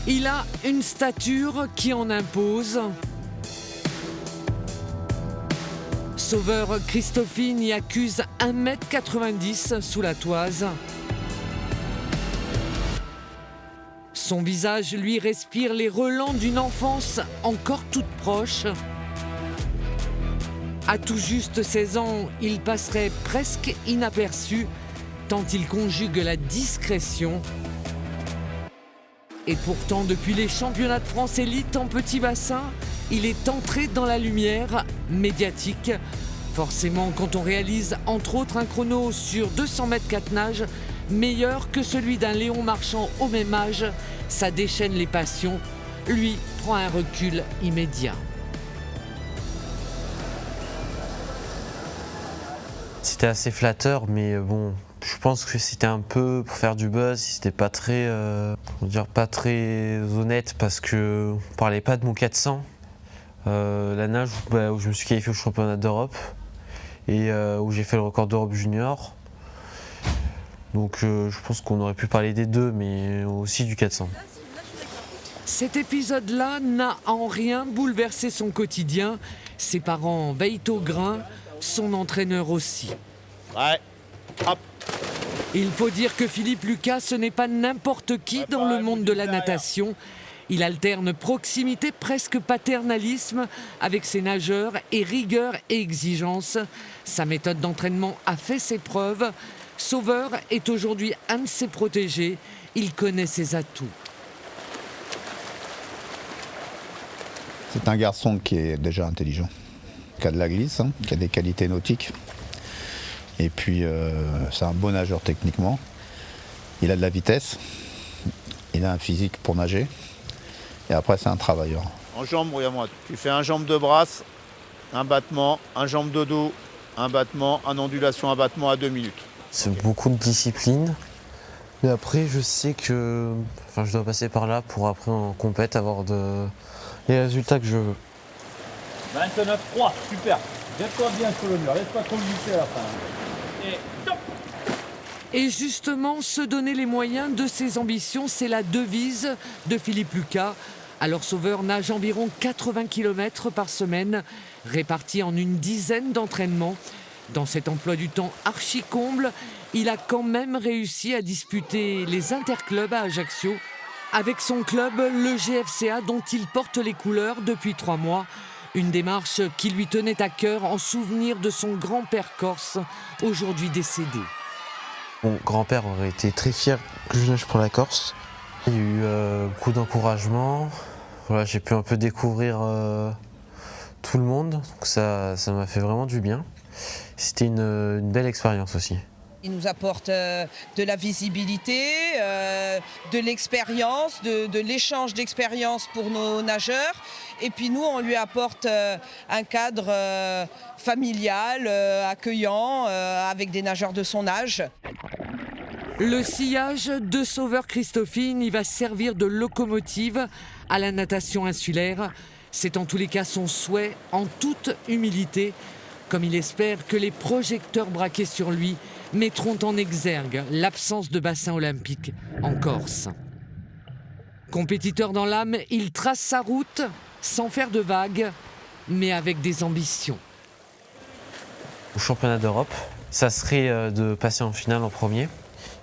Il a une stature qui en impose. Sauveur Christophine y accuse 1,90 m sous la toise. Son visage lui respire les relents d'une enfance encore toute proche. À tout juste 16 ans, il passerait presque inaperçu tant il conjugue la discrétion. Et pourtant, depuis les championnats de France élite en petit bassin, il est entré dans la lumière médiatique. Forcément, quand on réalise entre autres un chrono sur 200 mètres 4 nages, meilleur que celui d'un Léon Marchand au même âge, ça déchaîne les passions. Lui prend un recul immédiat. C'était assez flatteur, mais bon, je pense que c'était un peu pour faire du buzz. C'était pas très, pas très honnête parce que on parlait pas de mon 400. La nage où je me suis qualifié au championnat d'Europe et où j'ai fait le record d'Europe junior. Donc je pense qu'on aurait pu parler des deux, mais aussi du 400. Cet épisode-là n'a en rien bouleversé son quotidien. Ses parents veillent au grain, son entraîneur aussi. Ouais, hop. Il faut dire que Philippe Lucas, ce n'est pas n'importe qui dans le monde de la natation. Il alterne proximité, presque paternalisme avec ses nageurs et rigueur et exigence. Sa méthode d'entraînement a fait ses preuves. Sauveur est aujourd'hui un de ses protégés. Il connaît ses atouts. C'est un garçon qui est déjà intelligent, qui a de la glisse, qui a des qualités nautiques. Et puis c'est un bon nageur techniquement. Il a de la vitesse, il a un physique pour nager. Et après c'est un travailleur. En jambes, regarde-moi, tu fais un jambe de brasse, un battement, un jambe de dos, un battement, un ondulation, un battement à 2 minutes. C'est beaucoup de discipline. Mais après, je sais que je dois passer par là pour après en compète avoir les résultats que je veux. 29-3, super. Jette-toi bien sur le mur, laisse pas trop glisser à la fin. Et top. Et justement, se donner les moyens de ses ambitions, c'est la devise de Philippe Lucas. Alors Sauveur nage environ 80 km par semaine, répartis en une dizaine d'entraînements. Dans cet emploi du temps archi-comble, il a quand même réussi à disputer les interclubs à Ajaccio avec son club, le GFCA, dont il porte les couleurs depuis 3 mois. Une démarche qui lui tenait à cœur en souvenir de son grand-père corse, aujourd'hui décédé. Mon grand-père aurait été très fier que je nage pour la Corse. Il y a eu beaucoup d'encouragement. Voilà, j'ai pu un peu découvrir tout le monde. Donc ça m'a fait vraiment du bien. C'était une belle expérience aussi. Il nous apporte de la visibilité, de l'expérience, de l'échange d'expérience pour nos nageurs. Et puis nous, on lui apporte un cadre familial, accueillant, avec des nageurs de son âge. Le sillage de Sauveur Christophine, il va servir de locomotive à la natation insulaire. C'est en tous les cas son souhait, en toute humilité, comme il espère que les projecteurs braqués sur lui mettront en exergue l'absence de bassin olympique en Corse. Compétiteur dans l'âme, il trace sa route sans faire de vagues, mais avec des ambitions. Au championnat d'Europe, ça serait de passer en finale en premier.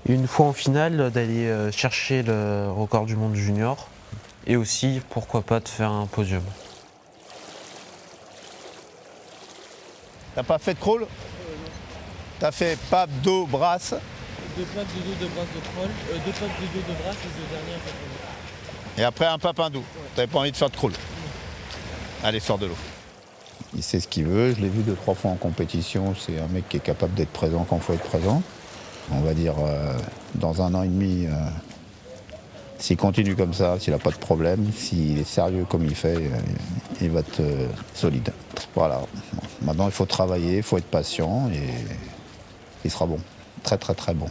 Et une fois en finale, d'aller chercher le record du monde junior. Et aussi, pourquoi pas, de faire un podium. T'as pas fait de crawl? T'as fait pape, dos, brasse? 2 plaques de dos, 2 brasses de crawl, 2 plaques de dos, 2 brasses et 2 dernières. Et après un pape, un dos. T'avais pas envie de faire de crawl? Allez, sors de l'eau. Il sait ce qu'il veut, je l'ai vu 2-3 fois en compétition. C'est un mec qui est capable d'être présent quand il faut être présent. On va dire, dans 1 an et demi, s'il continue comme ça, s'il n'a pas de problème, s'il est sérieux comme il fait, il va être solide. Voilà. Maintenant, il faut travailler, il faut être patient et il sera bon. Très, très, très bon.